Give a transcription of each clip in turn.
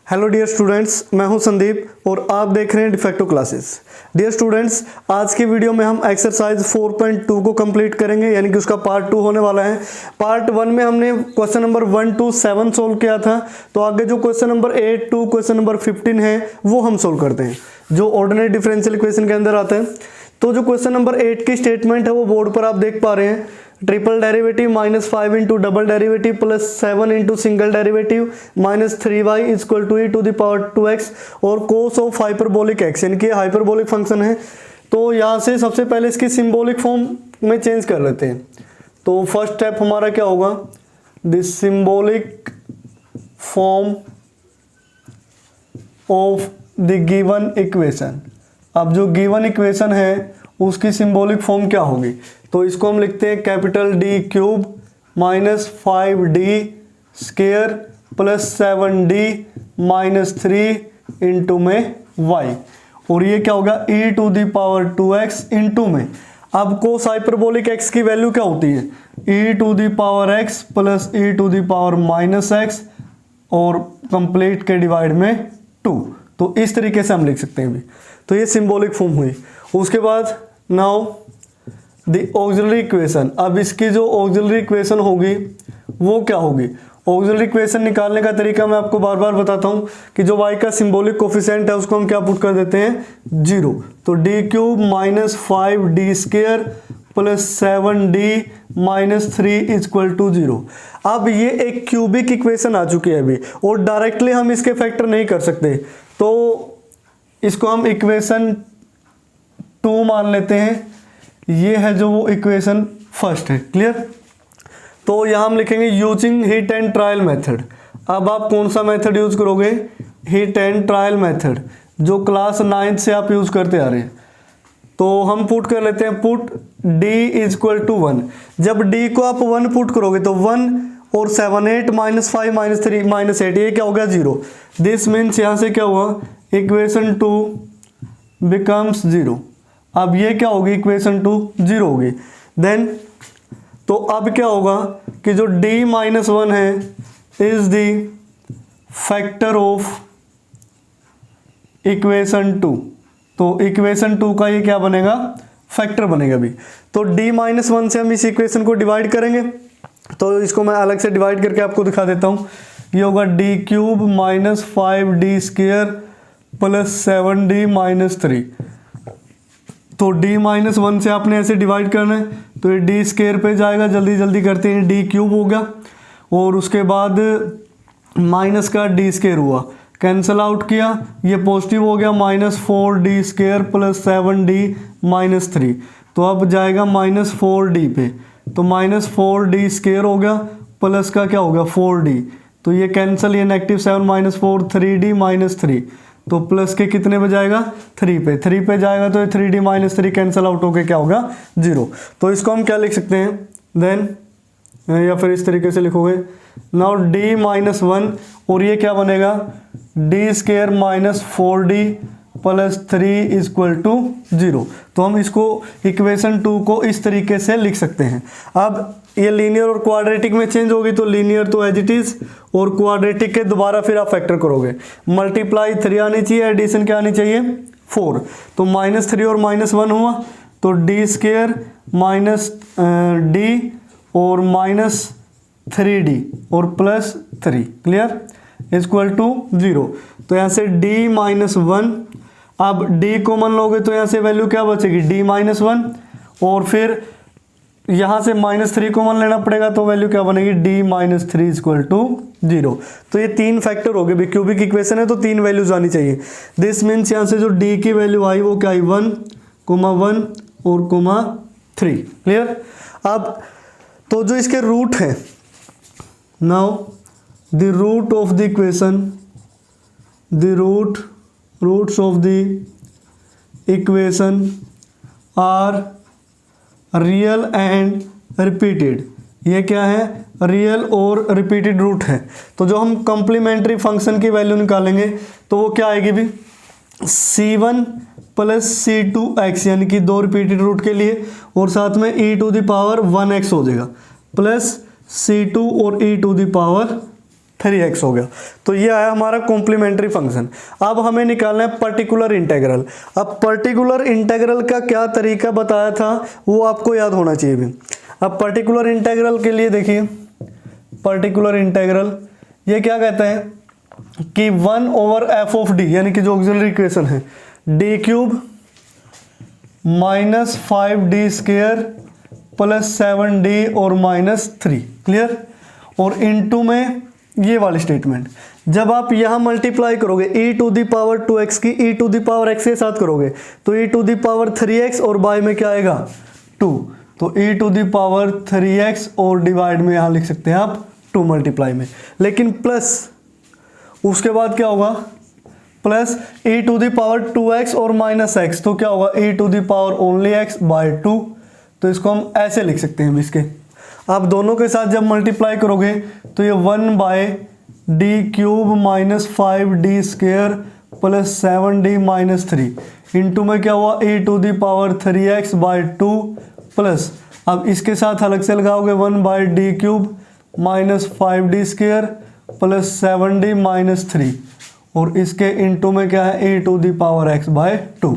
Hello dear students, मैं हूं संदीप और आप देख रहे हैं डिफेक्टो क्लासेस। डियर स्टूडेंट्स, आज की वीडियो में हम एक्सरसाइज 4.2 को कंप्लीट करेंगे, यानी कि उसका पार्ट 2 होने वाला है। पार्ट 1 में हमने क्वेश्चन नंबर 1 to 7 सोल्व किया था, तो आगे जो question number 8 to question number 15 है वो हम सोल्व करते हैं, जो ऑर्डिनरी डिफरेंशियल इक्वेशन के अंदर आता है। तो जो क्वेश्चन नंबर 8 की स्टेटमेंट है वो बोर्ड पर आप देख पा रहे हैं। Triple derivative -5 into double derivative plus 7 into single derivative minus 3y is equal to e to the power 2x और कोस ऑफ हाइपरबोलिक x, यानी कि हाइपरबोलिक फंक्शन है। तो यहाँ से सबसे पहले इसकी सिंबॉलिक फॉर्म में चेंज कर लेते हैं। तो फर्स्ट स्टेप हमारा क्या होगा, the symbolic form of the given equation. अब जो गिवन इक्वेशन है उसकी सिंबॉलिक फॉर्म क्या होगी, तो इसको हम लिखते हैं capital D cube minus 5D square plus 7D minus 3 into में y, और ये क्या होगा e to the power 2x into में। अब कोस हाइपरबोलिक x की वैल्यू क्या होती है, e to the power x plus e to the power minus x और कंप्लीट के डिवाइड में 2। तो इस तरीके से हम लिख सकते हैं अभी। तो ये सिंबॉलिक फॉर्म हुई। उसके बाद नाउ द ऑक्सिलरी इक्वेशन। अब इसकी जो ऑक्सिलरी इक्वेशन होगी वो क्या होगी, ऑक्सिलरी इक्वेशन निकालने का तरीका मैं आपको बार बार बताता हूँ कि जो y का सिंबॉलिक कोफिशिएंट है उसको हम क्या पुट कर देते हैं 0। तो d cube minus 5D square plus 7D minus 3 is equal to 0। अब ये एक क्यूबिक इक्वेशन आ चुकी है अभी, और डायरेक्टली हम इसके फैक्टर नहीं कर सकते, तो इसको हम इक्वेशन 2 मान लेते हैं। ये है जो वो इक्वेशन फर्स्ट है, क्लियर। तो यहाँ हम लिखेंगे using heat and trial method. अब आप कौन सा मेथड यूज करोगे, हीट एंड ट्रायल मेथड, जो क्लास 9 से आप यूज करते आ रहे हैं। तो हम पुट कर लेते हैं, put d is equal to 1। जब d को आप 1 पुट करोगे तो 1 और 7 8 माइनस 5 माइनस 3 माइनस 8, ये क्या हो गया 0। दिस मीन्स यहाँ से क्या हुआ, इक्वेशन 2 बिकम्स 0। अब ये क्या होगी, इक्वेशन 2 0 होगी। देन तो अब क्या होगा कि जो d माइनस 1 है is the factor of equation 2। तो इक्वेशन 2 का ये क्या बनेगा, फैक्टर बनेगा अभी। तो d माइनस 1 से हम इस इक्वेशन को डिवाइड करेंगे, तो इसको मैं अलग से डिवाइड करके आपको दिखा देता हूँ। ये होगा d cube minus 5D square plus 7D minus 3। तो d माइनस 1 से आपने ऐसे डिवाइड करना है, तो ये d स्क्वायर पे जाएगा, जल्दी जल्दी करते हैं, d क्यूब हो गया और उसके बाद माइनस का d स्क्वायर हुआ, कैंसल आउट किया, ये पॉजिटिव हो गया, minus 4D square plus 7D minus 3। तो अब जाएगा माइनस 4D पे, तो माइनस 4D स्क्वायर हो गया प्लस का क्या हो गया 4D, तो ये कैंसिल, ये नेगेटिव 7 माइनस 4 3D माइनस 3। तो प्लस के कितने पे जाएगा 3 पे, 3 पे जाएगा तो ये 3D माइनस 3 कैंसिल आउट होके क्या होगा 0। तो इसको हम क्या लिख सकते हैं देन, या फिर इस तरीके से लिखोगे, नाउ d माइनस 1 और ये क्या बनेगा d square minus 4D plus 3 is equal to 0। तो हम इसको इक्वेशन 2 को इस तरीके से लिख सकते हैं। अब ये लीनियर और क्वाड्रेटिक में चेंज होगी, तो लीनियर तो एज इट इज, और क्वाड्रेटिक के दोबारा फिर आप फैक्टर करोगे, मल्टीप्लाई 3 आनी चाहिए, एडिशन क्या आनी चाहिए 4। तो माइनस 3 और माइनस 1 हुआ, तो d स्क्वायर माइनस d और माइनस 3D और प्लस 3, क्लियर, इक्वल टू 0। तो यहाँ से d माइनस 1, अब d कॉमन लोगे तो यहाँ से वैल्यू क्या बचेगी d माइनस 1, और फिर यहाँ से माइनस 3 कॉमन लेना पड़ेगा, तो वैल्यू क्या बनेगी d माइनस 3 इक्वल टू 0। तो ये 3 फैक्टर हो गए, क्यूबिक इक्वेशन है तो 3 वैल्यूज आनी चाहिए। दिस मीन्स यहाँ से जो d की वैल्यू आई वो क्या आई 1, 1 और 3, क्लियर। अब तो जो इसके रूट है, now the root of the equation, the roots of the equation are real and repeated. ये क्या है, रियल और रिपीटेड रूट है। तो जो हम कॉम्प्लीमेंट्री फंक्शन की वैल्यू निकालेंगे तो वो क्या आएगी भी, c1 प्लस c2x, यानी कि 2 रिपीटेड रूट के लिए, और साथ में e to the power 1x हो जाएगा, प्लस c2 और e to the power 3x हो गया। तो ये आया हमारा कॉम्प्लीमेंट्री फंक्शन। अब हमें निकालना है पर्टिकुलर इंटेग्रल। अब पर्टिकुलर इंटेग्रल का क्या तरीका बताया था वो आपको याद होना चाहिए भी। अब पर्टिकुलर इंटेग्रल के लिए देखिए, पर्टिकुलर इंटेग्रल ये क्या कहता है कि 1/f(d) यानी कि जो ऑक्सिलरी इक्वेशन है d³ minus 5d² plus 7d और -3, क्लियर। और इनटू में ये वाली स्टेटमेंट, जब आप यहाँ मल्टीप्लाई करोगे e⁻²x की e⁻x के साथ करोगे तो e⁻3x और बाय में क्या आएगा 2, तो e⁻3x और डिवाइड में यहाँ लिख सकते हैं आप 2 मल्टीप्लाई में। लेकिन प्लस उसके बाद क्या होगा, प्लस e⁻2x और -x, तो क्या होगा e⁻x बाय 2। तो इसको हम ऐसे लिख सकते हैं इसके। आप दोनों के साथ जब मल्टीप्लाई करोगे तो ये 1/d³ minus 5d² plus 7d -3 into में क्या हुआ e⁻3x बाय 2 प्लस, अब इसके साथ अलग से लगाओगे 1/d³ minus 5d² plus 7d -3 और इसके इंटू में क्या है e⁻x बाय 2।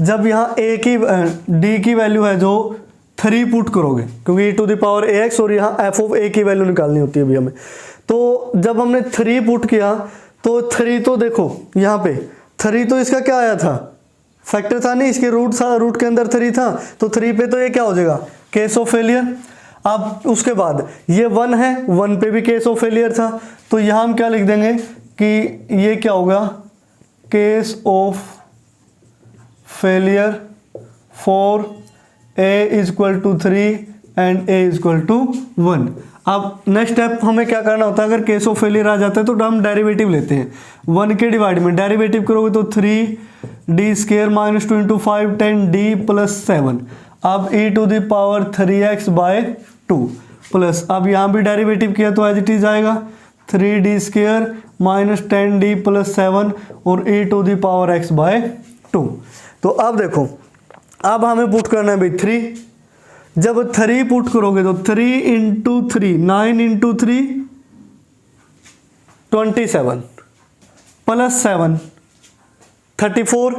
जब यहाँ a की d की वैल्यू है जो 3 पुट करोगे, क्योंकि e⁻ax और यहाँ f(a) की वैल्यू निकालनी होती है अभी हमें, तो जब हमने 3 पुट किया तो 3 तो देखो यहाँ पे 3 तो इसका क्या आया था, फैक्टर था नहीं, इसके रूट था, रूट के अंदर 3 था, तो 3 पे तो ये क्या हो जाएगा केस ऑफ फेलियर। अब उसके बाद ये 1 है, 1 पे भी केस ऑफ फेलियर था, तो यहाँ हम क्या लिख देंगे कि ये क्या होगा case of failure for a = 3 and a = 1। अब नेक्स्ट स्टेप हमें क्या करना होता है, अगर केस ऑफ फेलियर आ जाता है तो हम डेरिवेटिव लेते हैं। 1 के डिवाइड में डेरिवेटिव करोगे तो 3d² minus 2 into 5 10d plus 7। अब e⁻3x बाय 2 प्लस, अब यहाँ भी डेरिवेटिव किया तो एज इट इज आएगा 3d² माइनस 10d प्लस 7 और e⁻x बाय 2। तो अब देखो, अब हमें पुट करना है भाई 3। जब 3 पुट करोगे तो 3 into 3 9 into 3 27 plus 7 34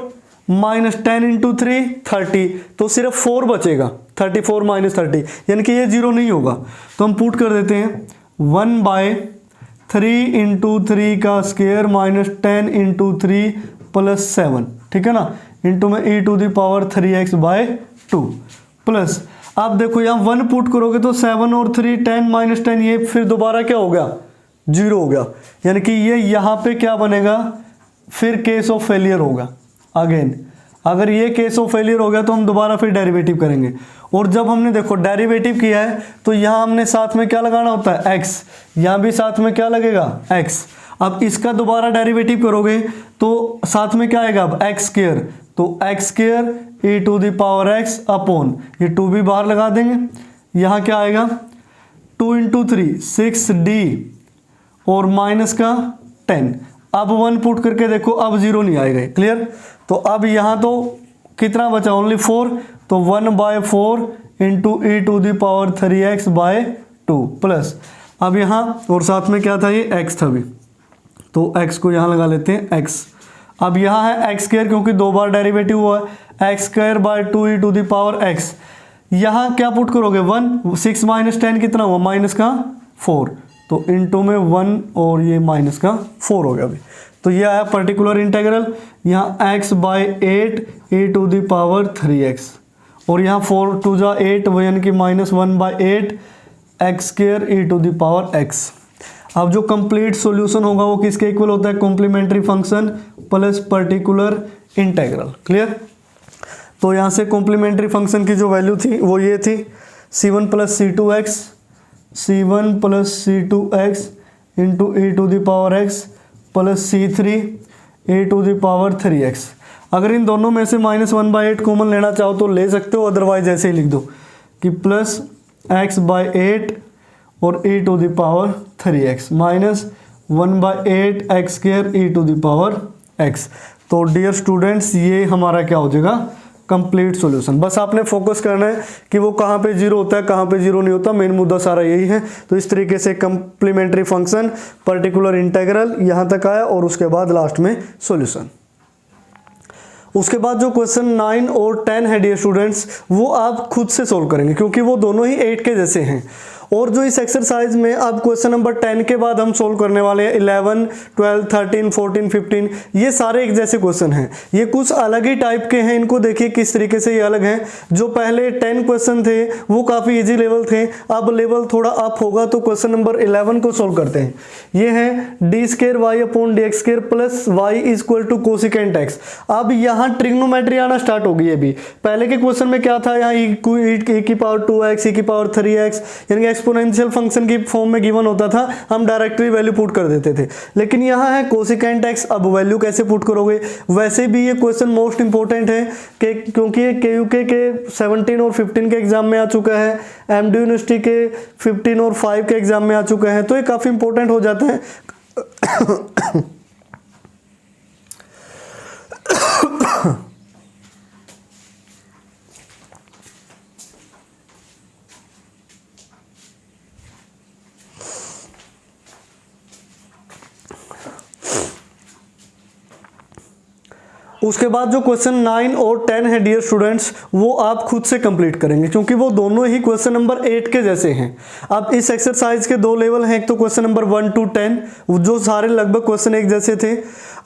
minus 10 into 3 30, तो सिर्फ 4 बचेगा, 34 माइनस 30 यानी कि ये 0 नहीं होगा। तो हम पुट कर देते हैं 1/3 इंटू 3 का स्क्वायर माइनस 10 इंटू 3 प्लस 7, ठीक है ना, इंटू में e⁻3x बाय 2 प्लस, अब देखो यहाँ 1 पुट करोगे तो 7 और 3 10 माइनस 10, ये फिर दोबारा क्या हो गया 0 हो गया, यानी कि ये यहाँ पे क्या बनेगा फिर केस ऑफ फेलियर होगा अगेन। अगर ये केस ऑफ फेलियर हो गया तो हम दोबारा फिर डेरिवेटिव करेंगे। और जब हमने देखो डेरिवेटिव किया है तो यहाँ हमने साथ में क्या लगाना होता है x, यहाँ भी साथ में क्या लगेगा x। अब इसका दोबारा डेरिवेटिव करोगे तो साथ में क्या आएगा अब x², तो x² e⁻x अपॉन ये 2 भी बाहर लगा देंगे, यहाँ क्या आएगा 2 इंटू 3 6d और माइनस का 10। अब 1 पुट करके देखो अब 0 नहीं आएगा, क्लियर। तो अब यहाँ तो कितना बचा ओनली 4, तो 1/4 इंटू e⁻3x बाय 2 प्लस, अब यहाँ और साथ में क्या था ये x था भी, तो x को यहाँ लगा लेते हैं x। अब यहाँ है x² क्योंकि 2 बार डेरिवेटिव हुआ है, x² बाय 2 e⁻x। यहाँ क्या पुट करोगे 1, 6 माइनस 10 कितना हुआ माइनस का 4, तो इंटू में 1 और ये माइनस का 4 हो गया अभी। तो ये आया पर्टिकुलर इंटेग्रल, यहाँ x बाय 8 e⁻3x और यहाँ 4 2 जा 8 वो यानी कि -1/8 x² e⁻x। अब जो कंप्लीट सॉल्यूशन होगा वो किसके इक्वल होता है, complementary function plus particular integral, clear. तो यहाँ से कॉम्प्लीमेंट्री फंक्शन की जो वैल्यू थी वो ये थी c1 plus c2x into e⁻x plus c3 e⁻3x। अगर इन दोनों में से -1/8 कॉमन लेना चाहो तो ले सकते हो, अदरवाइज ऐसे ही लिख दो कि प्लस x/8 और e⁻3x माइनस 1/8 x² e⁻x। तो डियर स्टूडेंट्स ये हमारा क्या हो जाएगा कंप्लीट सॉल्यूशन। बस आपने फोकस करना है कि वो कहाँ पे जीरो होता है, कहाँ पे जीरो नहीं होता, मेन मुद्दा सारा यही है। तो इस तरीके से कंप्लीमेंट्री फंक्शन, पर्टिकुलर इंटीग्रल यहाँ तक आया और उसके बाद लास्ट में सॉल्यूशन। उसके बाद जो क्वेश्चन 9 और 10 है डियर स्टूडेंट्स, वो आप खुद से सोल्व करेंगे क्योंकि वो दोनों ही 8 के जैसे हैं। और जो इस एक्सरसाइज में अब क्वेश्चन नंबर 10 के बाद हम सोल्व करने वाले हैं 11, 12, 13, 14, 15, ये सारे एक जैसे क्वेश्चन हैं। ये कुछ अलग ही टाइप के हैं, इनको देखिए किस तरीके से ये अलग हैं। जो पहले 10 क्वेश्चन थे वो काफ़ी इजी लेवल थे, अब लेवल थोड़ा अप होगा। तो क्वेश्चन नंबर 11 को सोल्व करते हैं। ये है d² y/dx² plus y equal to cosecant x। अब यहाँ ट्रिग्नोमेट्री आना स्टार्ट होगी। ये भी पहले के क्वेश्चन में क्या था, यहाँ e की पावर 2x, e की पावर 3x, यानी कि एक्सपोनेंशियल फंक्शन की फॉर्म में गिवन होता था, हम डायरेक्टली वैल्यू पुट कर देते थे। लेकिन यहाँ है कोसिकेंट x, अब वैल्यू कैसे पुट करोगे। वैसे भी ये क्वेश्चन मोस्ट इंपॉर्टेंट है कि क्योंकि ये KUK के 17 और 15 के एग्जाम में आ चुका है, MD यूनिवर्सिटी के 15 और 5 के एग्जाम में आ चुका है, तो ये काफ़ी इंपॉर्टेंट हो जाता है। उसके बाद जो क्वेश्चन 9 और 10 है डियर स्टूडेंट्स, वो आप खुद से कंप्लीट करेंगे क्योंकि वो दोनों ही क्वेश्चन नंबर 8 के जैसे हैं। अब इस एक्सरसाइज के दो लेवल हैं, एक तो क्वेश्चन नंबर 1 to 10 जो सारे लगभग क्वेश्चन एक जैसे थे।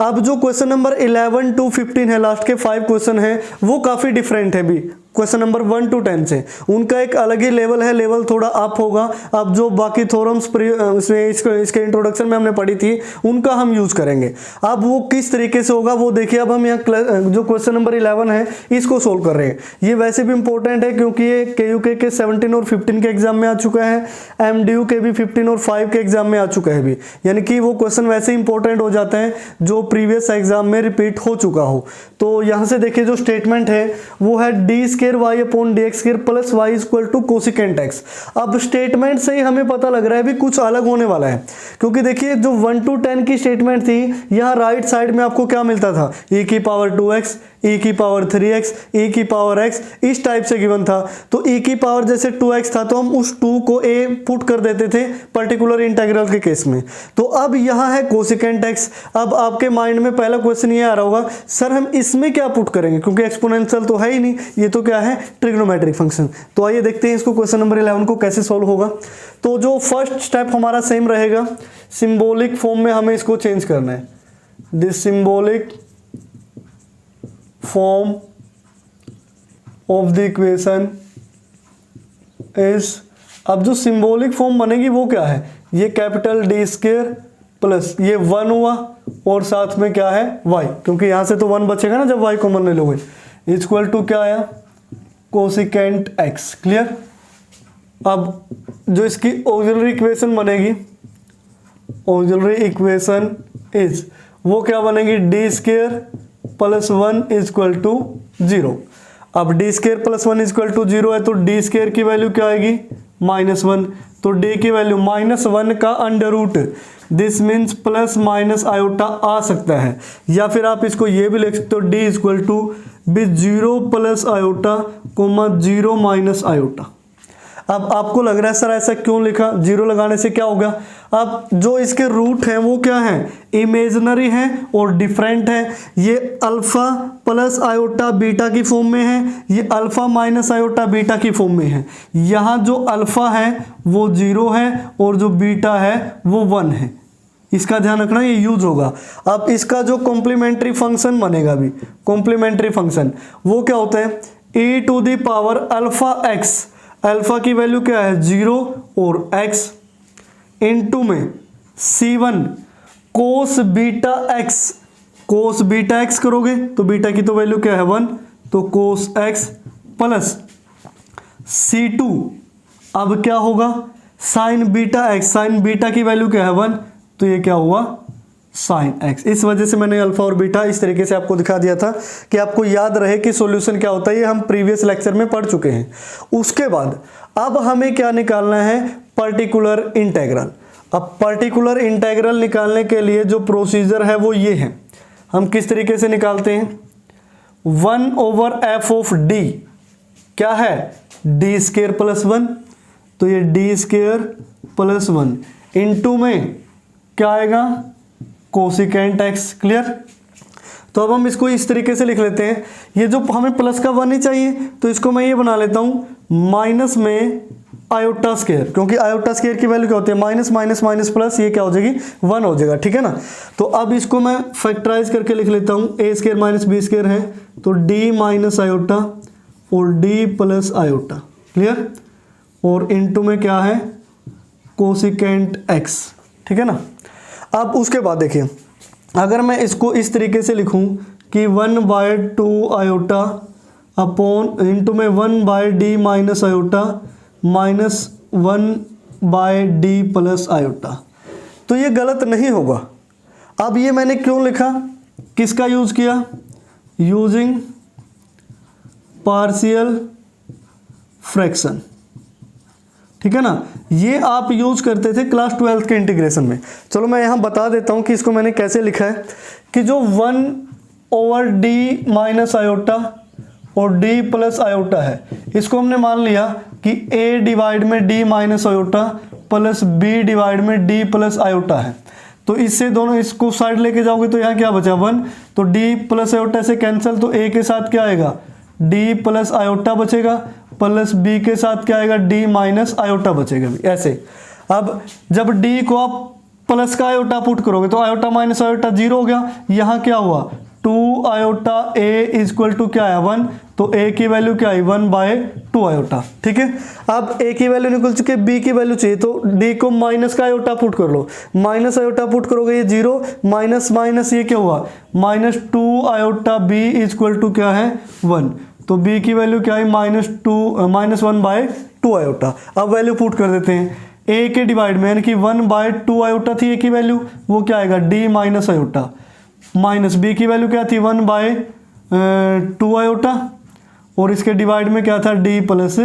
अब जो क्वेश्चन नंबर 11 to 15 है, लास्ट के 5 क्वेश्चन हैं, वो काफ़ी डिफरेंट है भी क्वेश्चन नंबर 1 to 10 से। उनका एक अलग ही लेवल है, लेवल थोड़ा अप होगा। अब जो बाकी थ्योरम्स इसके इंट्रोडक्शन में हमने पढ़ी थी उनका हम यूज़ करेंगे। अब वो किस तरीके से होगा वो देखिए। अब हम यहाँ जो क्वेश्चन नंबर 11 है इसको सोल्व कर रहे हैं। ये वैसे भी इंपॉर्टेंट है क्योंकि ये KUK के 17 और 15 के एग्जाम में आ चुका है, MDU के भी 15 और 5 के एग्जाम में आ चुका है भी, यानी कि वो क्वेश्चन वैसे इंपॉर्टेंट हो जाते हैं जो प्रीवियस एग्जाम में रिपीट हो चुका हो। तो यहाँ से देखिए जो स्टेटमेंट है वो है d² y/dx² plus y equal to cosecant x। अब स्टेटमेंट से ही हमें पता लग रहा है भी कुछ अलग होने वाला है, क्योंकि देखिए जो 1 to 10 की स्टेटमेंट थी, यहाँ राइट साइड में आपको क्या मिलता था, e की पावर 2x, e की पावर 3x, e की पावर x, इस टाइप से गिवन था। तो e की पावर जैसे 2x था तो हम उस 2 को a पुट कर देते थे पर्टिकुलर इंटीग्रल के केस में। तो अब यहाँ है कोसिकेंट x। अब आपके माइंड में पहला क्वेश्चन ये आ रहा होगा, सर हम इसमें क्या पुट करेंगे, क्योंकि एक्सपोनेंशियल तो है ही नहीं, ये तो क्या है ट्रिग्नोमेट्रिक फंक्शन। तो आइए देखते हैं इसको क्वेश्चन नंबर 11 को कैसे सॉल्व होगा। तो जो फर्स्ट स्टेप हमारा सेम रहेगा, सिंबॉलिक फॉर्म में हमें इसको चेंज करना है। This symbolic form of the equation is, अब जो सिंबॉलिक फॉर्म बनेगी वो क्या है, ये कैपिटल d² प्लस ये 1 हुआ और साथ में क्या है y, क्योंकि यहां से तो 1 बचेगा ना जब y कॉमन ले लोगे, इक्वल टू क्या आया कोसिकेंट x। क्लियर। अब जो इसकी ऑक्सिलरी इक्वेशन बनेगी, ऑक्सिलरी इक्वेशन इज, वो क्या बनेगी d² प्लस 1 इक्वल टू 0। अब d² प्लस 1 इक्वल टू 0 है तो d² की वैल्यू क्या आएगी -1, तो d की वैल्यू -1 का under root, this means plus minus iota आ सकता है, या फिर आप इसको ये भी लिख सकते हो d इक्वल टू भी 0 plus iota comma 0 minus iota. अब आपको लग रहा है सर ऐसा क्यों लिखा, 0 लगाने से क्या होगा। अब जो इसके रूट हैं वो क्या हैं, इमेजिनरी हैं और डिफरेंट है। ये अल्फा प्लस आयोटा बीटा की फॉर्म में है, ये अल्फा माइनस आयोटा बीटा की फॉर्म में है। यहाँ जो अल्फा है वो 0 है और जो बीटा है वो 1 है, इसका ध्यान रखना, ये यूज होगा। अब इसका जो कॉम्प्लीमेंट्री फंक्शन बनेगा भी, कॉम्प्लीमेंट्री फंक्शन वो क्या होता है, e to the power alpha x, alpha की वैल्यू क्या है 0 और x इनटू में c1 cos beta x, cos beta x करोगे तो बीटा की तो वैल्यू क्या है 1, तो कोस x प्लस c2, अब क्या होगा sign beta x, sign beta की वैल्यू क्या है 1, तो ये क्या हुआ साइन x। इस वजह से मैंने अल्फा और बीटा इस तरीके से आपको दिखा दिया था कि आपको याद रहे कि सॉल्यूशन क्या होता है, ये हम प्रीवियस लेक्चर में पढ़ चुके हैं। उसके बाद अब हमें क्या निकालना है, पर्टिकुलर इंटीग्रल। अब पर्टिकुलर इंटीग्रल निकालने के लिए जो प्रोसीजर है वो ये है। हम किस तरीके से निकालते हैं, 1/f(d) क्या है, डी स्केयर प्लस 1, तो ये डी स्केयर प्लस 1 इंटू में क्या आएगा, कोसिकेंट एक्स। क्लियर। तो अब हम इसको इस तरीके से लिख लेते हैं, ये जो हमें प्लस का 1 ही चाहिए तो इसको मैं ये बना लेता हूं माइनस में आयोटा स्केयर, क्योंकि आयोटा स्केयर की वैल्यू क्या होती है, माइनस माइनस माइनस प्लस, ये क्या हो जाएगी 1 हो जाएगा। ठीक है ना। तो अब इसको मैं फैक्टराइज करके लिख लेता हूं, ए स्केयर माइनस बी स्केयर है तो डी माइनस आयोटा और डी प्लस आयोटा। क्लियर। और इनटू में क्या है, कोसिकेंट एक्स। ठीक है ना। अब उसके बाद देखिए, अगर मैं इसको इस तरीके से लिखूं कि 1/2 आयोटा अपॉन इंटू में 1/d minus iota minus 1/d plus iota, तो ये गलत नहीं होगा। अब ये मैंने क्यों लिखा, किसका यूज किया, यूजिंग पार्शियल फ्रैक्शन। ठीक है ना। ये आप यूज करते थे क्लास 12 के इंटीग्रेशन में। चलो मैं यहाँ बता देता हूँ कि इसको मैंने कैसे लिखा है, कि जो 1/d माइनस आयोटा और d प्लस आयोटा है, इसको हमने मान लिया कि a डिवाइड में d minus iota plus b divide में d प्लस आयोटा है। तो इससे दोनों इसको साइड लेके जाओगे तो यहाँ क्या बचा 1, तो d प्लस आयोटा से कैंसिल, तो a के साथ क्या आएगा, d प्लस आयोटा बचेगा, प्लस b के साथ क्या आएगा, d माइनस आयोटा बचेगा भी। ऐसे अब जब d को आप प्लस का आयोटा पुट करोगे तो आयोटा माइनस आयोटा 0 हो गया। यहाँ क्या हुआ, 2 आयोटा a इक्वल टू क्या आया 1, तो a की वैल्यू क्या आई 1/2 आयोटा। ठीक है। अब a की वैल्यू निकल चुकी है, b की वैल्यू चाहिए तो d को माइनस का आयोटा पुट कर लो, माइनस आयोटा पुट करोगे ये 0, माइनस माइनस ये क्या हुआ, -2 आयोटा b इक्वल टू क्या है 1, तो b की वैल्यू क्या है -1/2 आयोटा। अब वैल्यू पुट कर देते हैं, a के डिवाइड में यानी कि 1/2 आयोटा थी a की वैल्यू, वो क्या आएगा d minus iota, minus b की वैल्यू क्या थी 1/2 आयोटा, और इसके डिवाइड में क्या था d प्लस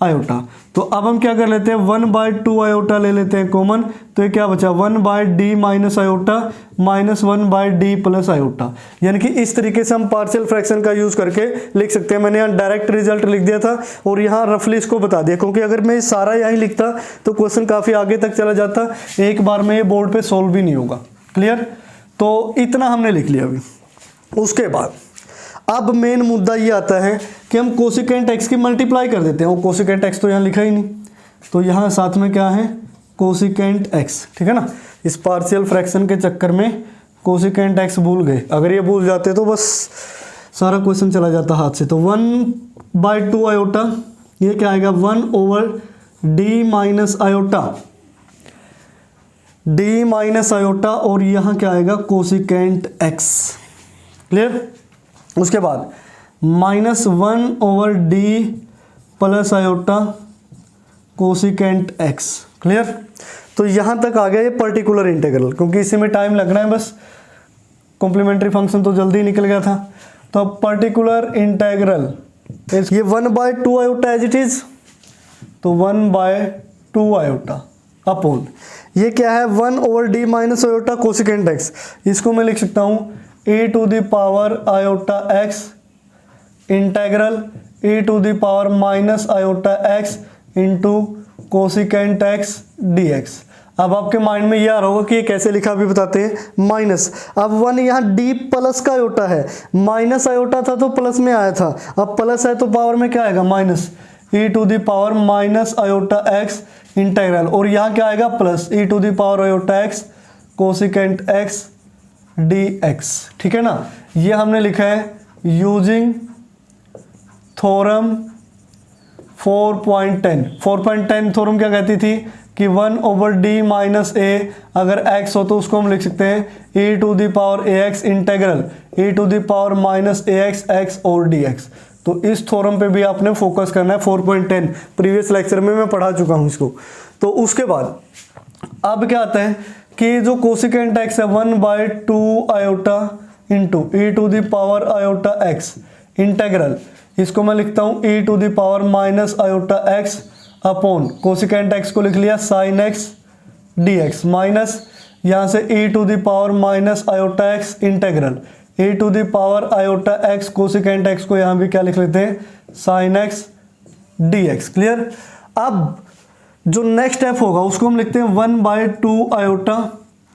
आयोटा। तो अब हम क्या कर लेते हैं, 1/2 आयोटा ले लेते हैं कॉमन, तो ये क्या बचा 1/d minus iota minus 1/d plus iota. यानी कि इस तरीके से हम पार्शियल फ्रैक्शन का यूज करके लिख सकते हैं। मैंने यहाँ डायरेक्ट रिजल्ट लिख दिया था और यहाँ रफली इसको बता दिया, क्योंकि अगर मैं सारा यहीं लिखता तो क्वेश्चन काफी आगे तक चला जाता, एक बार में ये बोर्ड पे सोल्व भी नहीं होगा। क्लियर। तो इतना हमने लिख लिया अभी। उसके बाद अब मेन मुद्दा ये आता है कि हम कोसिकेंट एक्स की मल्टीप्लाई कर देते हैं, वो कोसिकेंट एक्स तो यहाँ लिखा ही नहीं, तो यहाँ साथ में क्या है कोसिकेंट एक्स। ठीक है ना। इस पार्शियल फ्रैक्शन के चक्कर में कोसिकेंट एक्स भूल गए, अगर ये भूल जाते तो बस सारा क्वेश्चन चला जाता हाथ से। तो 1/2 आयोटा, ये क्या आएगा 1/d minus iota, d minus iota, और यहाँ क्या आएगा कोसिकेंट एक्स। क्लियर। उसके बाद -1/d plus iota cosecant x. Clear. तो यहाँ तक आ गया ये पर्टिकुलर इंटीग्रल, क्योंकि इसी में टाइम लगना है बस, कॉम्प्लीमेंट्री फंक्शन तो जल्दी ही निकल गया था। तो अब पर्टिकुलर इंटीग्रल, ये 1/2 आयोटा एज इट इज, तो 1/2 आयोटा अपॉन ये क्या है 1/d minus iota cosecant x, इसको मैं लिख सकता हूँ e to the power iota x integral e to the power minus iota x into cosecant x dx। अब आपके माइंड में ये आ रहा होगा कि ये कैसे लिखा भी बताते हैं, माइनस, अब 1 यहाँ d प्लस का आयोटा है, माइनस आयोटा था तो प्लस में आया था, अब प्लस है तो पावर में क्या आएगा minus, e to the power minus iota x integral, और यहाँ क्या आएगा plus e to the power iota x cosecant x dx। ठीक है ना। ये हमने लिखा है यूजिंग थ्योरम 4.10। 4.10 थ्योरम क्या कहती थी कि 1/d माइनस a, अगर x हो तो उसको हम लिख सकते हैं e to the power ax integral e to the power minus ax x और dx। तो इस थ्योरम पे भी आपने फोकस करना है। 4.10 प्रीवियस लेक्चर में मैं पढ़ा चुका हूँ इसको। तो उसके बाद अब क्या आता है कि जो कोसिकेंट एक्स है 1/2 iota into e to the power iota x integral, इसको मैं लिखता हूँ e to the power minus iota x upon cosecant x को लिख लिया साइन एक्स dx, माइनस यहाँ से e to the power minus iota x integral e to the power iota x cosecant x को यहाँ भी क्या लिख लेते हैं, sine x D x. Clear. अब जो नेक्स्ट स्टेप होगा उसको हम लिखते हैं 1/2 iota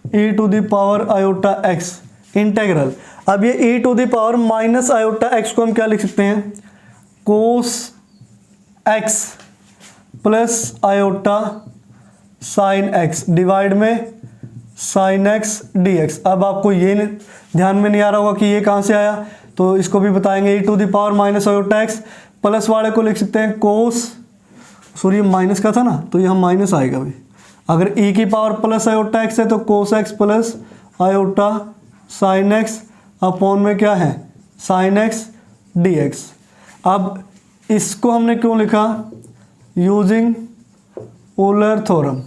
A to the power iota x integral. अब ये A to the power minus iota X को हम क्या लिख सकते हैं, cos X plus iota sine X divide में साइन एक्स डी एक्स। अब आपको ये ध्यान में नहीं आ रहा होगा कि ये कहाँ से आया, तो इसको भी बताएंगे। A to the power minus iota X plus वाले को लिख सकते हैं कोस, सॉरी माइनस का था ना तो यहाँ माइनस आएगा भाई। अगर e की पावर प्लस आयोटा एक्स है तो कोस X plus iota sine x upon में क्या है, साइन एक्स डी एक्स। अब इसको हमने क्यों लिखा, यूजिंग ओलर थ्योरम।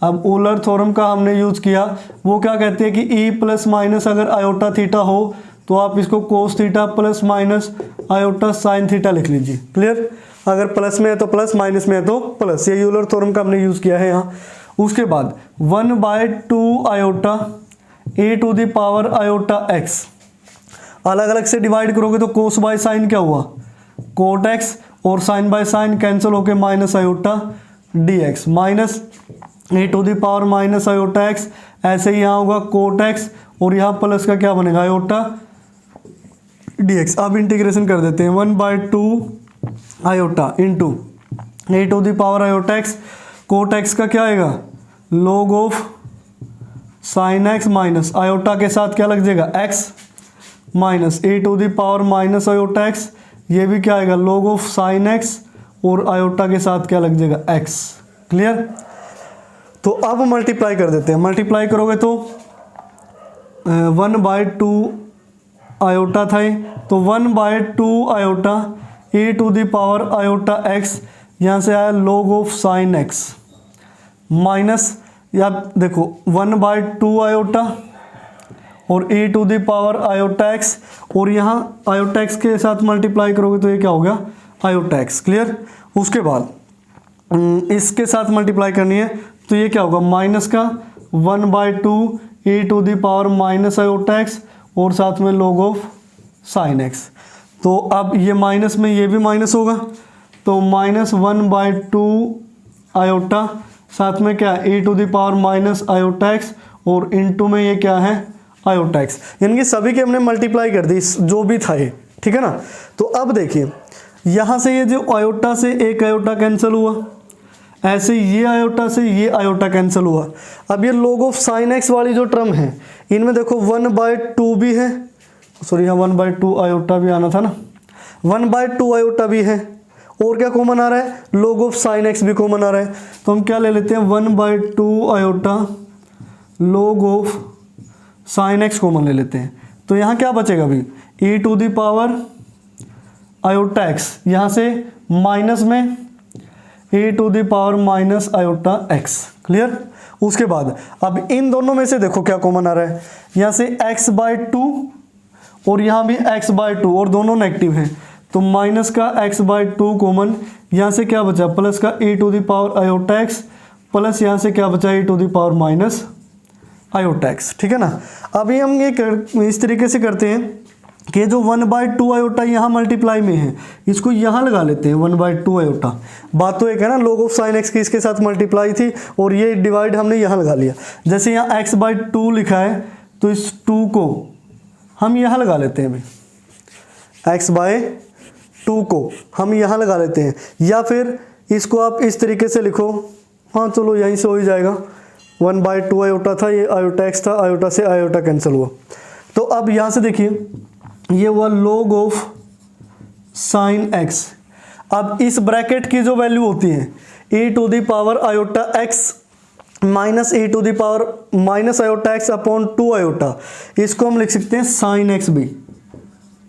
अब ओलर थ्योरम का हमने यूज किया, वो क्या कहते हैं कि e प्लस माइनस अगर आयोटा थीटा हो तो आप इसको cos theta plus minus iota sine theta लिख लीजिए। क्लियर। अगर प्लस में है तो प्लस, माइनस में है तो प्लस, ये यूलर थ्योरम का हमने यूज किया है यहाँ। उसके बाद 1/2 iota A to the power iota x, अलग अलग से डिवाइड करोगे तो कोस बाय साइन क्या हुआ, कोट एक्स, और साइन बाय साइन कैंसिल होके minus iota d x, minus A to the power minus iota x, ऐसे ही यहाँ होगा कोट एक्स और यहाँ प्लस का क्या बनेगा, आयोटा डी एक्स। अब इंटीग्रेशन कर देते हैं 1/2 iota into e to the power iota x, cot x का क्या आएगा, log of sine x minus iota के साथ क्या लग जाएगा x, minus A to the power minus iota x, ये भी क्या आएगा लॉग ऑफ साइन एक्स और आयोटा के साथ क्या लग जाएगा एक्स। क्लियर। तो अब मल्टीप्लाई कर देते हैं, मल्टीप्लाई करोगे तो 1/2 आयोटा था, तो 1/2 iota A to the power iota X, यहाँ से आया log of sine x minus, या देखो 1/2 आयोटा और A to the power iota X, और यहाँ आयोटा एक्स के साथ मल्टीप्लाई करोगे तो ये क्या हो गया, आयोटा एक्स। क्लियर। उसके बाद इसके साथ मल्टीप्लाई करनी है तो ये क्या होगा, माइनस का 1/2 A to the power minus iota X और साथ में लॉग ऑफ साइन एक्स। तो अब ये माइनस में ये भी माइनस होगा, तो माइनस 1/2 आयोटा, साथ में क्या A to the power minus iota X और इनटू में ये क्या है, आयोटा एक्स। यानी कि सभी के हमने मल्टीप्लाई कर दी जो भी था ये, ठीक है ना। तो अब देखिए यहाँ से ये जो आयोटा से एक आयोटा कैंसिल हुआ, ऐसे ये आयोटा से ये आयोटा कैंसिल हुआ। अब ये लॉग ऑफ साइन एक्स वाली जो टर्म है इनमें देखो 1/2 भी है, सॉरी यहाँ 1/2 आयोटा भी आना था ना, 1/2 आयोटा भी है, और क्या कॉमन आ रहा है, लॉग ऑफ साइन एक्स भी कॉमन आ रहा है। तो हम क्या ले लेते हैं 1/2 iota log of sine X common ले लेते हैं। तो यहाँ क्या बचेगा अभी, A to the power iota X, यहाँ से माइनस में A to the power minus iota X. Clear. उसके बाद अब इन दोनों में से देखो क्या कॉमन आ रहा है, यहाँ से x/2 और यहाँ भी x/2 और दोनों नेगेटिव हैं, तो माइनस का x/2 कॉमन, यहाँ से क्या बचा प्लस का A to the power iota X, plus यहाँ से क्या बचा A to the power minus iota X. ठीक है ना। अभी हम ये इस तरीके से करते हैं कि जो 1/2 आयोटा यहाँ मल्टीप्लाई में है इसको यहाँ लगा लेते हैं 1/2 आयोटा। बात तो एक है ना, लॉग ऑफ साइन एक्स की इसके साथ मल्टीप्लाई थी और ये डिवाइड हमने यहाँ लगा लिया। जैसे यहाँ x/2 लिखा है तो इस 2 को हम यहाँ लगा लेते हैं भाई, x/2 को हम यहाँ लगा लेते हैं, या फिर इसको आप इस तरीके से लिखो, हाँ चलो यहीं से हो ही जाएगा। 1/2 आयोटा था, ये आयोटा एक्स था, आयोटा से आयोटा कैंसिल हुआ। तो अब यहाँ से देखिए ये हुआ लॉग ऑफ साइन एक्स। अब इस ब्रैकेट की जो वैल्यू होती है A to the power iota X minus A to the power minus iota x upon 2 iota, इसको हम लिख सकते हैं साइन एक्स भी,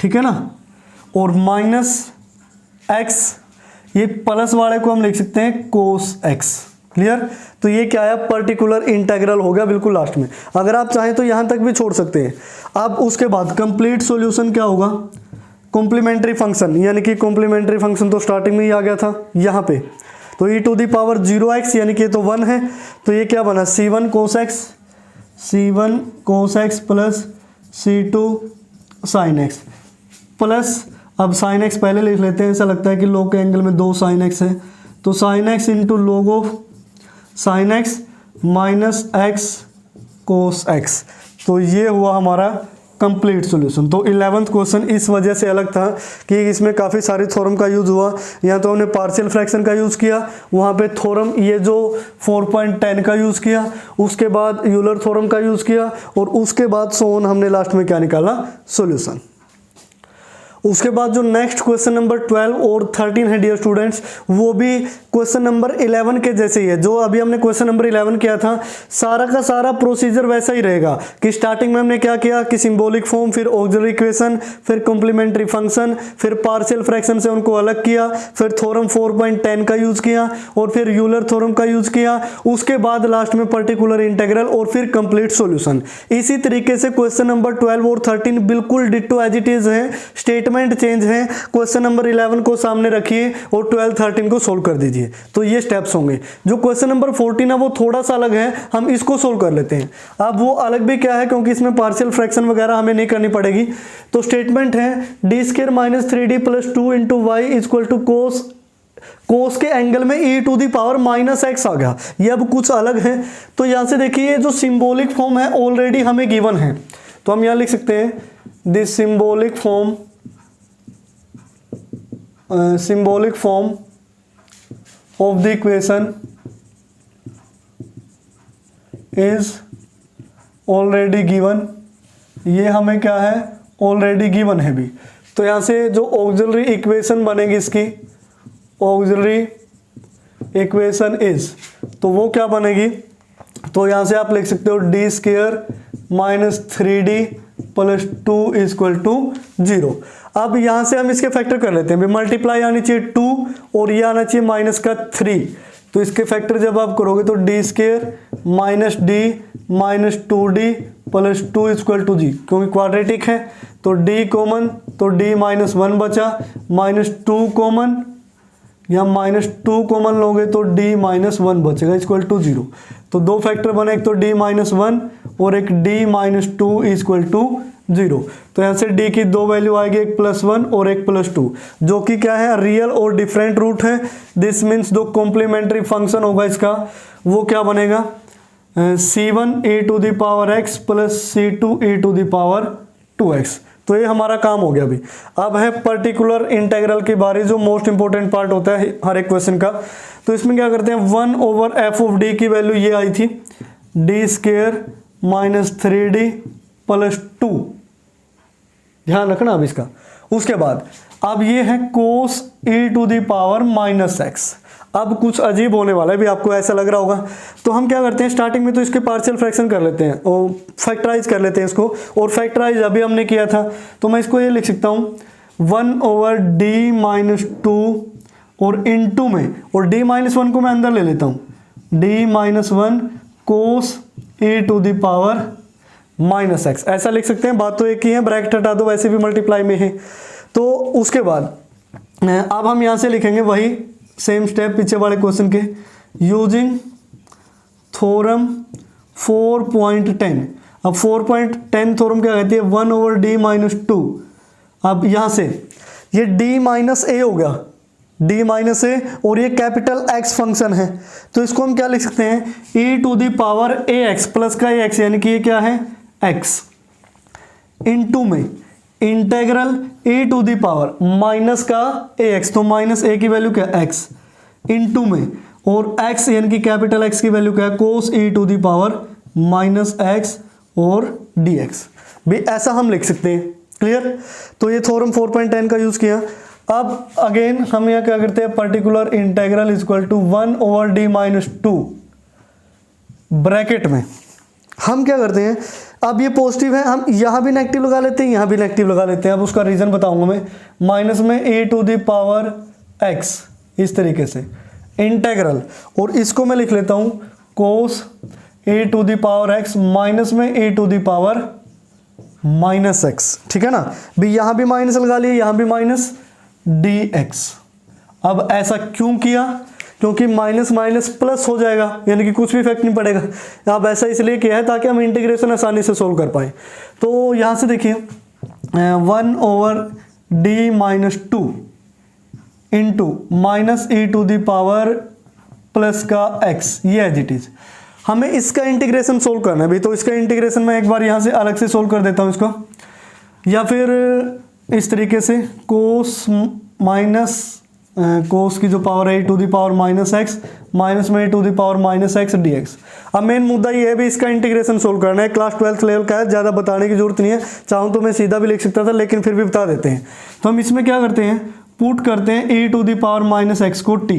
ठीक है ना। और माइनस एक्स, ये प्लस वाले को हम लिख सकते हैं कोस एक्स। क्लियर। तो ये क्या है, पर्टिकुलर इंटीग्रल हो गया बिल्कुल लास्ट में। अगर आप चाहें तो यहां तक भी छोड़ सकते हैं। अब उसके बाद कंप्लीट सॉल्यूशन क्या होगा, कॉम्प्लीमेंट्री फंक्शन, यानी कि कॉम्प्लीमेंट्री फंक्शन तो स्टार्टिंग में ही आ गया था यहाँ पे। तो e to the power 0x यानी कि तो 1 है, तो ये क्या बना c1 cos x, c1 cos x plus c2 sine x plus, अब साइन एक्स पहले लिख लेते हैं, ऐसा लगता है कि log के एंगल में 2 साइन एक्स है, तो sine x into log of sine x minus x cos x. तो ये हुआ हमारा कंप्लीट सॉल्यूशन। तो 11th क्वेश्चन इस वजह से अलग था कि इसमें काफ़ी सारे थ्योरम का यूज़ हुआ। यहाँ तो हमने पार्शियल फ्रैक्शन का यूज़ किया, वहाँ पे थ्योरम ये जो 4.10 का यूज़ किया, उसके बाद यूलर थ्योरम का यूज़ किया, और उसके बाद सोन हमने लास्ट में क्या निकाला, सॉल्यूशन। उसके बाद जो नेक्स्ट क्वेश्चन नंबर 12 और 13 है डियर स्टूडेंट्स, वो भी क्वेश्चन नंबर 11 के जैसे ही है। जो अभी हमने क्वेश्चन नंबर 11 किया था, सारा का सारा प्रोसीजर वैसा ही रहेगा कि स्टार्टिंग में हमने क्या किया कि सिंबॉलिक फॉर्म, फिर ऑक्सिलरी इक्वेशन, फिर कॉम्प्लीमेंट्री फंक्शन, फिर पार्शियल फ्रैक्शन से उनको अलग किया, फिर थ्योरम 4.10 का यूज किया, और फिर यूलर थ्योरम का यूज किया, उसके बाद लास्ट में पर्टिकुलर इंटीग्रल, और फिर कंप्लीट सॉल्यूशन। इसी तरीके से क्वेश्चन नंबर 12 और 13 बिल्कुल डिट्टो एज इट इज है, स्टेटमेंट चेंज है। क्वेश्चन नंबर 11 को सामने रखिए और 12 13 को सोल्व कर दीजिए, तो ये स्टेप्स होंगे। जो क्वेश्चन नंबर 14 है वो थोड़ा सा अलग है, हम इसको सोल्व कर लेते हैं। अब वो अलग भी क्या है, क्योंकि इसमें पार्शियल फ्रैक्शन वगैरह हमें नहीं करनी पड़ेगी। तो स्टेटमेंट है D square minus 3d plus 2 into Y equal to cos के एंगल में e to the power minus X आ गया। ये अब कुछ अलग है। तो यहां से देखिए जो सिंबॉलिक फॉर्म है ऑलरेडी हमें गिवन है, तो हम यहां लिख सकते हैं this symbolic form of the equation is already given। ये हमें क्या है, ऑलरेडी गिवन है भी। तो यहाँ से जो ऑक्सिलरी इक्वेशन बनेगी इसकी, ऑक्सिलरी इक्वेशन इज, तो वो क्या बनेगी, तो यहाँ से आप लिख सकते हो d square minus 3d plus 2 equal to 0। अब यहाँ से हम इसके फैक्टर कर लेते हैं, मल्टीप्लाई आनी चाहिए 2 और ये आना चाहिए माइनस का 3। तो इसके फैक्टर जब आप करोगे तो D square minus D minus 2d plus 2 equal to जी, क्योंकि क्वाड्रेटिक है तो d कॉमन, तो d माइनस 1 बचा, माइनस 2 कॉमन, यहाँ माइनस 2 कॉमन लोगे तो d माइनस 1 बचेगा इक्वल टू 0। तो दो फैक्टर बने, एक तो d माइनस 1 और एक d माइनस 2 इक्वल टू 0। तो यहाँ से d की दो वैल्यू आएगी, एक प्लस 1 और एक प्लस 2, जो कि क्या है, रियल और डिफरेंट रूट है। दिस मीन्स जो कॉम्प्लीमेंट्री फंक्शन होगा इसका वो क्या बनेगा, c1 e to the power x plus c2 e to the power 2x। तो ये हमारा काम हो गया। अभी अब है पर्टिकुलर इंटीग्रल की बारी, जो मोस्ट इंपॉर्टेंट पार्ट होता है हर एक क्वेश्चन का। तो इसमें क्या करते हैं, 1 ओवर एफ ऑफ डी की वैल्यू ये आई थी, D square minus 3d plus 2, ध्यान रखना अब इसका। उसके बाद अब ये है cos e to the power minus x. अब कुछ अजीब होने वाला है भी, आपको ऐसा लग रहा होगा। तो हम क्या करते हैं, स्टार्टिंग में तो इसके पार्शियल फ्रैक्शन कर लेते हैं और फैक्टराइज कर लेते हैं इसको, और फैक्टराइज अभी हमने किया था। तो मैं इसको ये लिख सकता हूँ 1 ओवर डी माइनस 2 और इनटू में, और d माइनस 1 को मैं अंदर ले लेता हूँ, d minus 1 cos e to the power minus x, ऐसा लिख सकते हैं। बात तो एक ही है, ब्रैकेट हटा दो, वैसे भी मल्टीप्लाई में है। तो उसके बाद अब हम यहाँ से लिखेंगे वही सेम स्टेप पीछे वाले क्वेश्चन के, यूजिंग थ्योरम 4.10। अब 4.10 थ्योरम क्या कहती है, 1 ओवर d माइनस 2। अब यहाँ से ये d माइनस ए हो गया, d माइनस ए, और ये कैपिटल x फंक्शन है, तो इसको हम क्या लिख सकते हैं, e to the power ax plus का ax, यानी कि ये क्या है x, इनटू में integral e to the power minus का ax, तो माइनस a की वैल्यू क्या x, इनटू में, और x यानी कि कैपिटल X की वैल्यू क्या है, cos e to the power minus x और dx। भी ऐसा हम लिख सकते हैं, क्लियर। तो ये थ्योरम 4.10 का यूज किया। अब अगेन हम यहाँ क्या करते हैं, particular integral equal to 1 over d minus 2 bracket में हम क्या करते हैं, अब ये पॉजिटिव है, हम यहाँ भी नेगेटिव लगा लेते हैं, यहाँ भी नेगेटिव लगा लेते हैं। अब उसका रीजन बताऊंगा मैं, माइनस में a to the power x, इस तरीके से इंटेग्रल, और इसको मैं लिख लेता हूँ cos a to the power x minus में a to the power minus x, ठीक है ना। भी यहाँ भी माइनस लगा लिए, यहाँ भी माइनस dx। अब ऐसा क्यों किया, क्योंकि माइनस माइनस प्लस हो जाएगा, यानी कि कुछ भी इफेक्ट नहीं पड़ेगा। अब ऐसा इसलिए किया है ताकि हम इंटीग्रेशन आसानी से सोल्व कर पाए। तो यहाँ से देखिए 1/d-2 इंटू -e⁻² प्लस का x, ये एज इट इज। हमें इसका इंटीग्रेशन सोल्व करना है भी, तो इसका इंटीग्रेशन मैं एक बार यहाँ से अलग से सोल्व कर देता हूँ इसको, या फिर इस तरीके से कोस की जो पावर है e⁻−x माइनस में e⁻−x dx। अब मेन मुद्दा ये है भी इसका इंटीग्रेशन सोल्व करना है, क्लास 12th लेवल का है, ज़्यादा बताने की जरूरत नहीं है, चाहूँ तो मैं सीधा भी लिख सकता था लेकिन फिर भी बता देते हैं। तो हम इसमें क्या करते हैं, पुट करते हैं e⁻−x को t,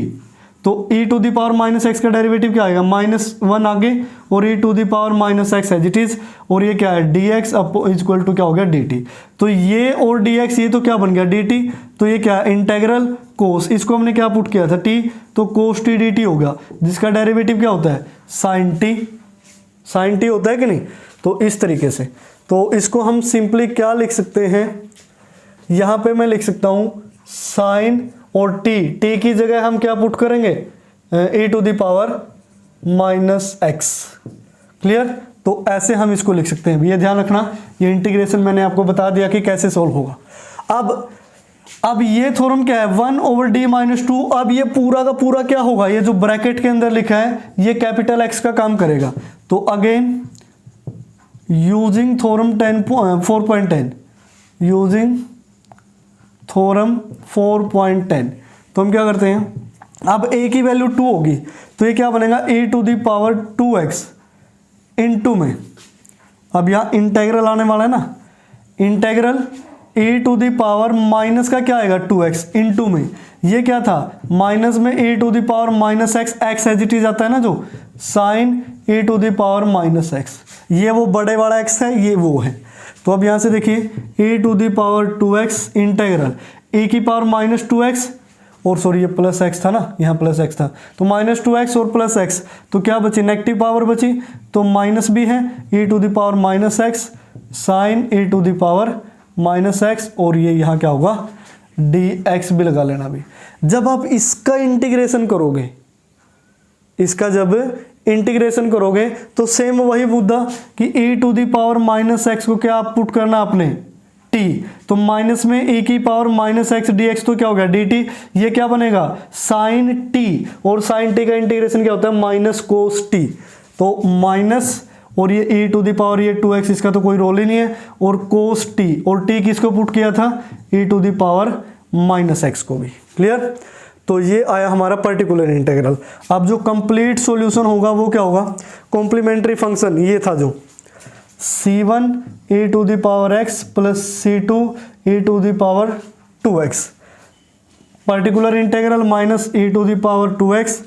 तो e⁻−x का डेरिवेटिव क्या आएगा, -1 आगे और e⁻−x एज इट इज, और ये क्या है dx इक्वल टू क्या हो गया dt। तो ये और dx ये तो क्या बन गया dt, तो ये क्या इंटेग्रल कोस, इसको हमने क्या पुट किया था t, तो कोस t dt हो गया, जिसका डेरिवेटिव क्या होता है sin t होता है कि नहीं। तो इस तरीके से, तो इसको हम सिंपली क्या लिख सकते हैं, यहाँ पे मैं लिख सकता हूँ साइन और t की जगह हम क्या पुट करेंगे e⁻−x। क्लियर, तो ऐसे हम इसको लिख सकते हैं, ये ध्यान रखना, ये इंटीग्रेशन मैंने आपको बता दिया कि कैसे सॉल्व होगा। अब ये थ्योरम क्या है 1/d-2, अब ये पूरा का पूरा क्या होगा, ये जो ब्रैकेट के अंदर लिखा है ये कैपिटल X का काम करेगा। तो again using theorem 4.10, using theorem 4.10, तो हम क्या करते हैं, अब a की वैल्यू 2 होगी, तो ये क्या बनेगा e⁻²x इंटू में, अब यहाँ इंटेग्रल आने वाला है ना, इंटेग्रल e⁻- का क्या आएगा 2x इंटू में, ये क्या था माइनस में e⁻−x, x as it is आता है ना, जो साइन e⁻−x, ये वो बड़े वाला x है, ये वो है। तो अब यहाँ से देखिए e⁻²x इंटेग्रल e⁻−2x, और सॉरी ये प्लस x था ना, यहाँ प्लस x था, तो -2x और प्लस x, तो क्या बची नेगेटिव पावर बची, तो माइनस भी है e⁻−x साइन e⁻−x, और ये यहाँ क्या होगा dx भी लगा लेना भी। जब आप इसका इंटीग्रेशन करोगे, इसका जब इंटीग्रेशन करोगे तो सेम वही मुद्दा कि e⁻−x को क्या आप पुट करना आपने t, तो माइनस में e⁻−x dx, तो क्या हो गया dt, ये क्या बनेगा sin t, और sin t का इंटीग्रेशन क्या होता है माइनस कोस t, तो माइनस और ये ये 2x, इसका तो कोई रोल ही नहीं है, और कोस t, और t किसको पुट किया था e⁻−x को भी। क्लियर, तो ये आया हमारा पर्टिकुलर इंटीग्रल। अब जो कंप्लीट सॉल्यूशन होगा वो क्या होगा, कॉम्प्लीमेंट्री फंक्शन ये था जो c1 e⁻x plus c2 e⁻2x, particular integral minus e⁻2x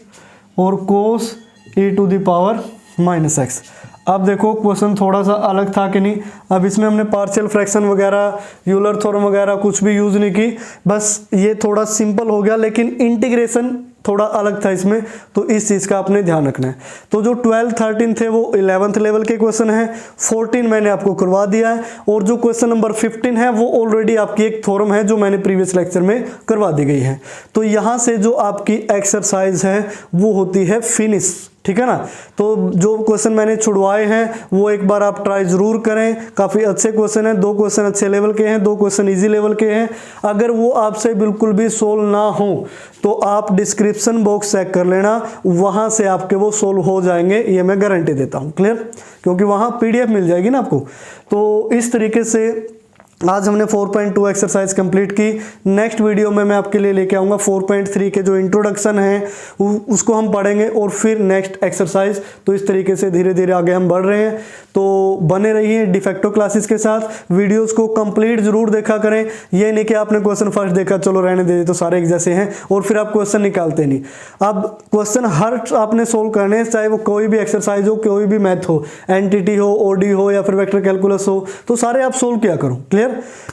और कोस e⁻−x। अब देखो क्वेश्चन थोड़ा सा अलग था कि नहीं, अब इसमें हमने पार्शियल फ्रैक्शन वगैरह यूलर थ्योरम वगैरह कुछ भी यूज़ नहीं की, बस ये थोड़ा सिंपल हो गया, लेकिन इंटीग्रेशन थोड़ा अलग था इसमें, तो इस चीज़ का आपने ध्यान रखना है। तो जो 12, 13 थे वो 11th लेवल के क्वेश्चन हैं, 14 मैंने आपको करवा दिया है, और जो क्वेश्चन नंबर 15 है वो ऑलरेडी आपकी एक थ्योरम है जो मैंने प्रीवियस लेक्चर में करवा दी गई है। तो यहाँ से जो आपकी एक्सरसाइज है वो होती है फिनिश, ठीक है ना। तो जो क्वेश्चन मैंने छुड़वाए हैं वो एक बार आप ट्राई जरूर करें, काफ़ी अच्छे क्वेश्चन हैं, 2 क्वेश्चन अच्छे लेवल के हैं, 2 क्वेश्चन इजी लेवल के हैं। अगर वो आपसे बिल्कुल भी सोल्व ना हो तो आप डिस्क्रिप्शन बॉक्स चेक कर लेना, वहाँ से आपके वो सोल्व हो जाएंगे, ये मैं गारंटी देता हूँ। क्लियर, क्योंकि वहाँ PDF मिल जाएगी ना आपको। तो इस तरीके से आज हमने 4.2 एक्सरसाइज कंप्लीट की। नेक्स्ट वीडियो में मैं आपके लिए लेके आऊँगा 4.3 के जो इंट्रोडक्शन है उसको हम पढ़ेंगे, और फिर नेक्स्ट एक्सरसाइज। तो इस तरीके से धीरे धीरे आगे हम बढ़ रहे हैं, तो बने रहिए डिफेक्टो क्लासेस के साथ। वीडियोस को कंप्लीट जरूर देखा करें, ये नहीं कि आपने क्वेश्चन फर्स्ट देखा चलो रहने दे तो सारे एक जैसे हैं और फिर आप क्वेश्चन निकालते नहीं। अब क्वेश्चन हर आपने सोल्व करने हैं, चाहे वो कोई भी एक्सरसाइज हो, कोई भी मैथ हो, एनटीटी हो, ओडी हो या फिर वेक्टर कैलकुलस हो, तो सारे आप सोल्व किया करो। क्लियर,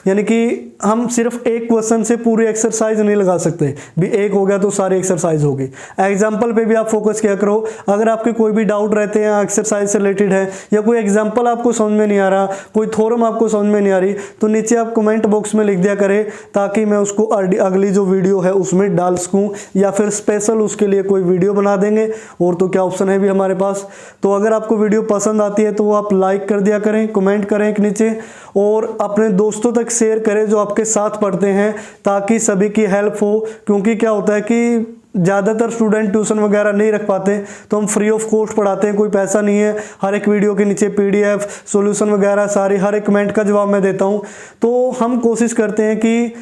यानी कि हम सिर्फ एक क्वेश्चन से पूरी एक्सरसाइज नहीं लगा सकते, भी एक हो गया तो सारी एक्सरसाइज होगी। एग्जाम्पल पे भी आप फोकस किया करो। अगर आपके कोई भी डाउट रहते हैं एक्सरसाइज से रिलेटेड है, या कोई एग्जाम्पल आपको समझ में नहीं आ रहा, कोई थ्योरम आपको समझ में नहीं आ रही, तो नीचे आप कमेंट बॉक्स में लिख दिया करें, ताकि मैं उसको अगली जो वीडियो है उसमें डाल सकूँ, या फिर स्पेशल उसके लिए कोई वीडियो बना देंगे। और तो क्या ऑप्शन है भी हमारे पास। तो अगर आपको वीडियो पसंद आती है तो वो आप लाइक कर दिया करें, कमेंट करें एक नीचे, और अपने दोस्तों तक शेयर करें जो आपके साथ पढ़ते हैं, ताकि सभी की हेल्प हो। क्योंकि क्या होता है कि ज़्यादातर स्टूडेंट ट्यूशन वगैरह नहीं रख पाते, तो हम फ्री ऑफ कॉस्ट पढ़ाते हैं, कोई पैसा नहीं है। हर एक वीडियो के नीचे PDF सॉल्यूशन वगैरह सारी, हर एक कमेंट का जवाब मैं देता हूं। तो हम कोशिश करते हैं कि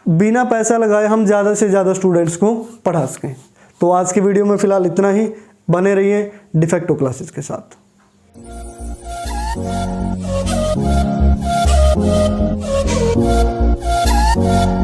बिना पैसा लगाए हम ज़्यादा से ज़्यादा स्टूडेंट्स को पढ़ा सकें। तो आज की वीडियो में फ़िलहाल इतना ही। बने रहिए डिफेक्टो क्लासेस के साथ। We'll be right back.